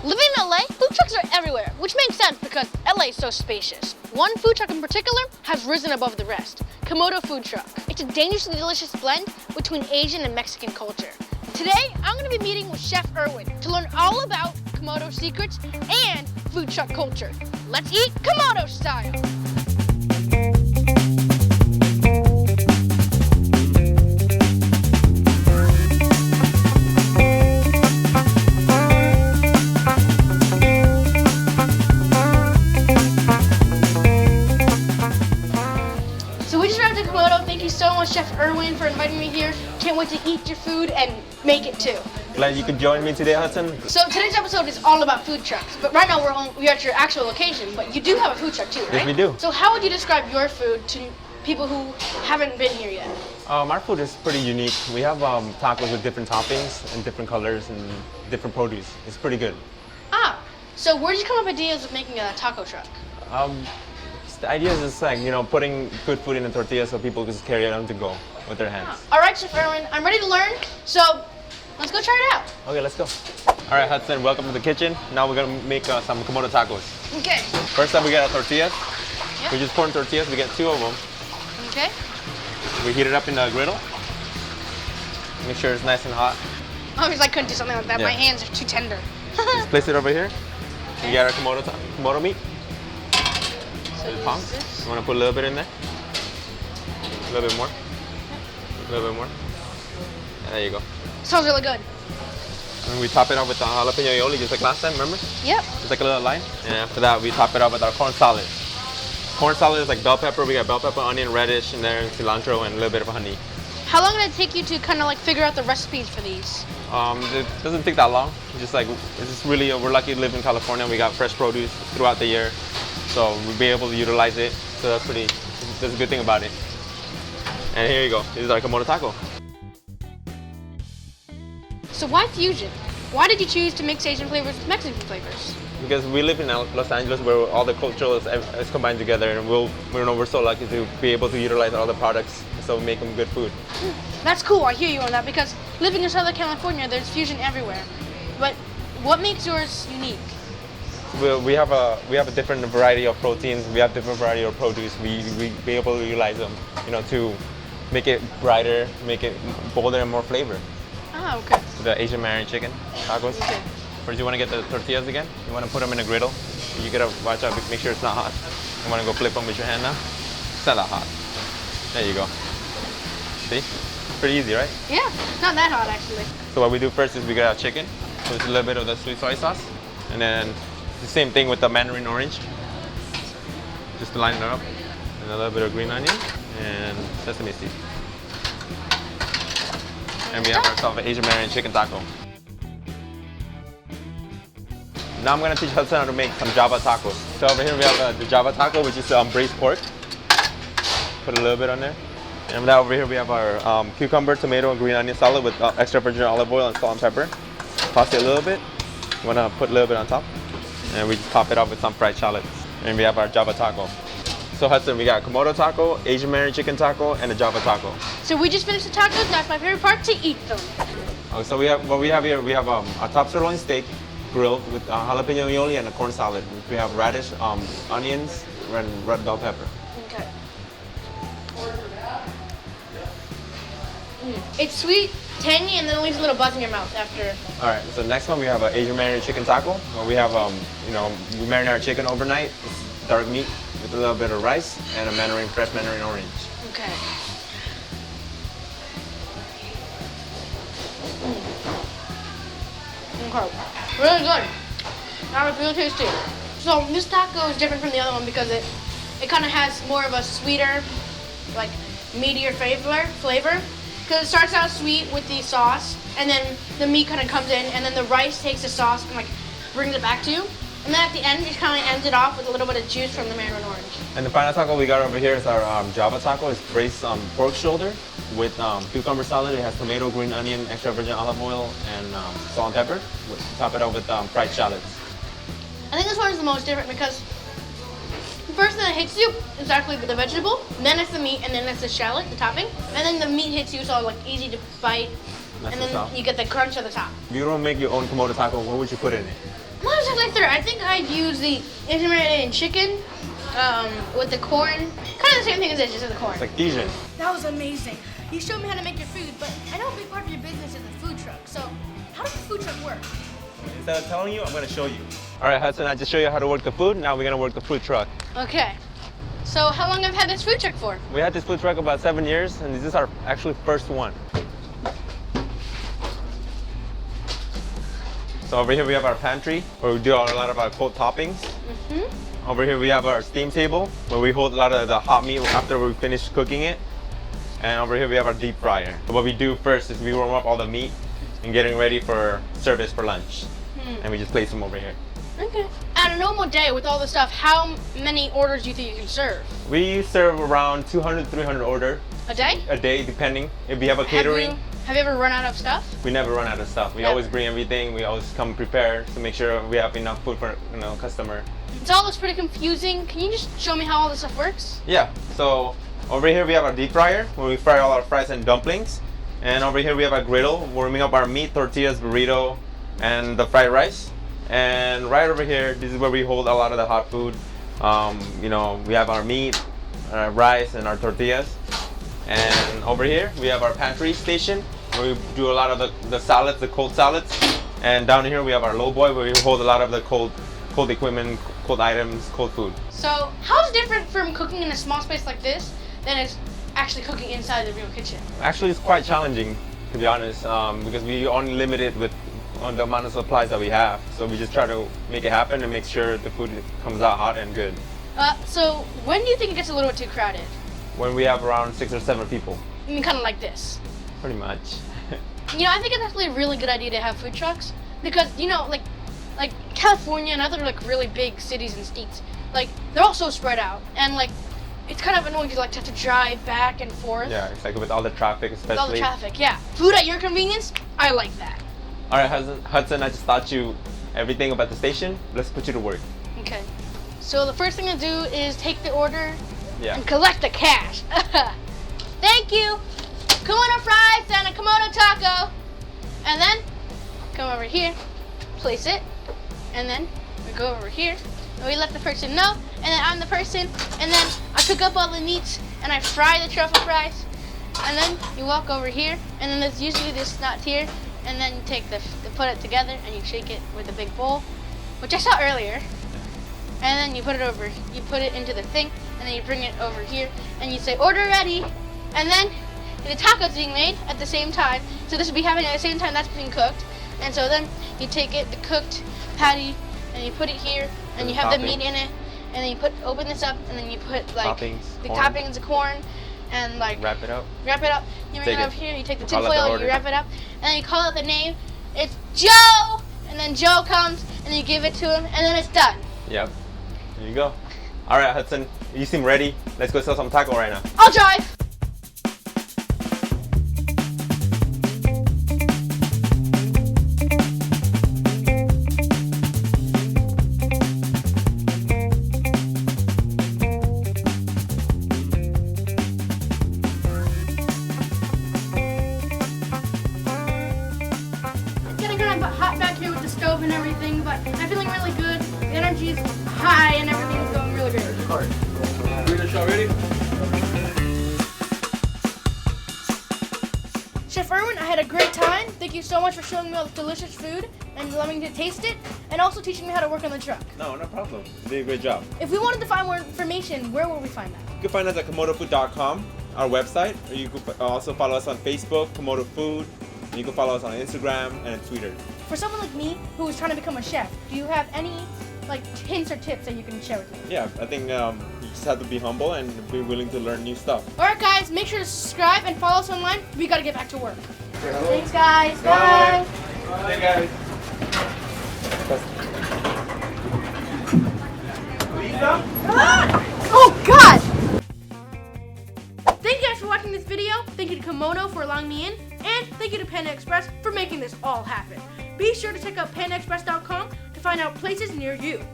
Living in LA, food trucks are everywhere, which makes sense because LA is so spacious. One food truck in particular has risen above the rest, Komodo food truck. It's a dangerously delicious blend between Asian and Mexican culture. Today, I'm going to be meeting with Chef Erwin to learn all about Komodo secrets and food truck culture. Let's eat Komodo style. Thank you so much, Chef Erwin, for inviting me here. Can't wait to eat your food and make it too. Glad you could join me today, Hudson. So today's episode is all about food trucks, but right now we're at your actual location, but you do have a food truck too, right? Yes, we do. So how would you describe your food to people who haven't been here yet? Our food is pretty unique. We have tacos with different toppings and different colors and different produce. It's pretty good. Ah, so where did you come up with ideas of making a taco truck? The idea is just like, putting good food in a tortilla so people can just carry it on to go with their hands. All right, Chef Erwin, I'm ready to learn, so let's go try it out. Okay, let's go. All right, Hudson, welcome to the kitchen. Now we're gonna make some Komodo tacos. Okay. First up, we got our tortillas. Yep. We just corn tortillas, we get 2 of them. Okay. We heat it up in the griddle. Make sure it's nice and hot. Obviously, I couldn't do something like that. Yeah. My hands are too tender. Just place it over here. Okay. We got our Komodo meat. Pounds. You want to put a little bit in there? A little bit more. A little bit more. And there you go. Smells really good. And we top it off with jalapeno aioli just like last time, remember? Yep. Just like a little line. And after that, we top it off with our corn salad. Corn salad is like bell pepper. We got bell pepper, onion, radish in there, cilantro, and a little bit of honey. How long did it take you to kind of like figure out the recipes for these? It doesn't take that long. Just like, it's just really, we're lucky to live in California. We got fresh produce throughout the year. So we'll be able to utilize it. So that's a good thing about it. And here you go. This is our Komodo taco. So why fusion? Why did you choose to mix Asian flavors with Mexican flavors? Because we live in Los Angeles where all the culture is combined together, and we're so lucky to be able to utilize all the products, so make them good food. That's cool. I hear you on that because living in Southern California, there's fusion everywhere. But what makes yours unique? We have a different variety of proteins. We have different variety of produce. We be able to utilize them, to make it brighter, make it bolder and more flavor. Ah, okay. The Asian marinated chicken tacos. Okay. First, you want to get the tortillas again. You want to put them in a griddle. You gotta watch out, make sure it's not hot. You want to go flip them with your hand now. It's not that hot. There you go. See? Pretty easy, right? Yeah, not that hot actually. So what we do first is we get our chicken with a little bit of the sweet soy sauce, and then the same thing with the mandarin orange. Just to line it up, and a little bit of green onion and sesame seed. And we have ourselves an Asian marinated chicken taco. Now I'm going to teach Hudson how to make some Java tacos. So over here we have the Java taco, which is braised pork. Put a little bit on there. And now over here we have our cucumber, tomato, and green onion salad with extra virgin olive oil and salt and pepper. Toss it a little bit. You want to put a little bit on top. And we just top it off with some fried shallots. And we have our Java taco. So Hudson, we got Komodo taco, Asian marinated chicken taco, and a Java taco. So we just finished the tacos. That's my favorite part, to eat them. So what we have here, we have a top sirloin steak grilled with jalapeno aioli and a corn salad. We have radish, onions, and red bell pepper. Okay. It's sweet, tangy, and then it leaves a little buzz in your mouth after. All right. So next one we have an Asian marinated chicken taco. Where we have we marinate our chicken overnight. It's dark meat with a little bit of rice and a fresh mandarin orange. Okay. Okay. Really good. That was really tasty. So this taco is different from the other one because it kind of has more of a sweeter, like meatier flavor. Because it starts out sweet with the sauce, and then the meat kind of comes in, and then the rice takes the sauce and like brings it back to you. And then at the end, it kind of ends it off with a little bit of juice from the mandarin orange. And the final taco we got over here is our Java taco. It's braised pork shoulder with cucumber salad. It has tomato, green onion, extra virgin olive oil, and salt and pepper. Top it off with fried shallots. I think this one is the most different because the first thing that hits you is actually the vegetable, then it's the meat, and then it's the shallot, the topping. And then the meat hits you, so like easy to bite. That's and then you get the crunch at the top. If you don't make your own Komodo taco, what would you put in it? What was it like there? I think I'd use the intermittent chicken with the corn. Kind of the same thing as this, just with the corn. It's like fusion. That was amazing. You showed me how to make your food, but I know a big part of your business is the food truck. So how does the food truck work? Instead of telling you, I'm going to show you. All right, Hudson, I just showed you how to work the food. Now we're going to work the food truck. Okay. So how long have you had this food truck for? We had this food truck about 7 years, and this is our actually first one. So over here we have our pantry, where we do a lot of our cold toppings. Over here we have our steam table, where we hold a lot of the hot meat after we finish cooking it. And over here we have our deep fryer. So what we do first is we warm up all the meat and getting ready for service for lunch. And we just place them over here. Okay. On a normal day with all this stuff, how many orders do you think you can serve? We serve around 200 to 300 orders. A day? A day, depending. If we have a catering. Have you ever run out of stuff? We never run out of stuff. We always bring everything. We always come prepared to make sure we have enough food for customer. It all looks pretty confusing. Can you just show me how all this stuff works? Yeah. So over here we have our deep fryer where we fry all our fries and dumplings. And over here we have a griddle warming up our meat, tortillas, burrito, and the fried rice. And right over here, this is where we hold a lot of the hot food. We have our meat, our rice, and our tortillas. And over here we have our pantry station where we do a lot of the salads, the cold salads. And down here we have our low boy where we hold a lot of the cold equipment, cold items, cold food. So how's it different from cooking in a small space like this than it's actually cooking inside the real kitchen? Actually, it's quite challenging, to be honest, because we only limited with the amount of supplies that we have. So we just try to make it happen and make sure the food comes out hot and good. So when do you think it gets a little bit too crowded? When we have around 6 or 7 people. I mean, kind of like this. Pretty much. I think it's actually a really good idea to have food trucks because, like California and other like really big cities and states, like they're all so spread out and like it's kind of annoying to like have to drive back and forth. Yeah, it's like with all the traffic, especially. With all the traffic, yeah. Food at your convenience, I like that. All right, Hudson, I just taught you everything about the station. Let's put you to work. Okay. So the first thing to do is take the order and collect the cash. Thank you. Komodo fries and a Komodo taco. And then come over here, place it, and then we go over here. And we let the person know, and then I'm the person, and then I pick up all the meats and I fry the truffle fries. And then you walk over here, and then there's usually this knot here, and then you take put it together and you shake it with a big bowl, which I saw earlier. And then you put it into the thing, and then you bring it over here, and you say order ready, and then the taco's being made at the same time. So this will be happening at the same time that's being cooked. And so then you take it, the cooked patty, and you put it here, and you have the meat in it, and then you open this up, and then you put like the toppings, the corn, and like wrap it up. You bring it over here. You take the tinfoil, you wrap it up, and then you call out the name. It's Joe, and then Joe comes, and you give it to him, and then it's done. Yep. There you go. All right, Hudson, you seem ready. Let's go sell some taco right now. I'll drive. Hot back here with the stove and everything, but I'm feeling really good. The energy's high and everything's going really great. Burrito shot ready? Chef Erwin, I had a great time. Thank you so much for showing me all the delicious food and allowing me to taste it, and also teaching me how to work on the truck. No problem. You did a great job. If we wanted to find more information, where will we find that? You can find us at komodofood.com, our website, or you can also follow us on Facebook, Komodo Food. You can follow us on Instagram and Twitter. For someone like me who is trying to become a chef, do you have any hints or tips that you can share with me? Yeah, I think you just have to be humble and be willing to learn new stuff. Alright guys, make sure to subscribe and follow us online. We gotta get back to work. Thanks guys, bye! Bye guys! Oh God! Thank you guys for watching this video. Thank you to Komodo for allowing me in. And thank you to Panda Express for making this all happen. Be sure to check out pandaexpress.com to find out places near you.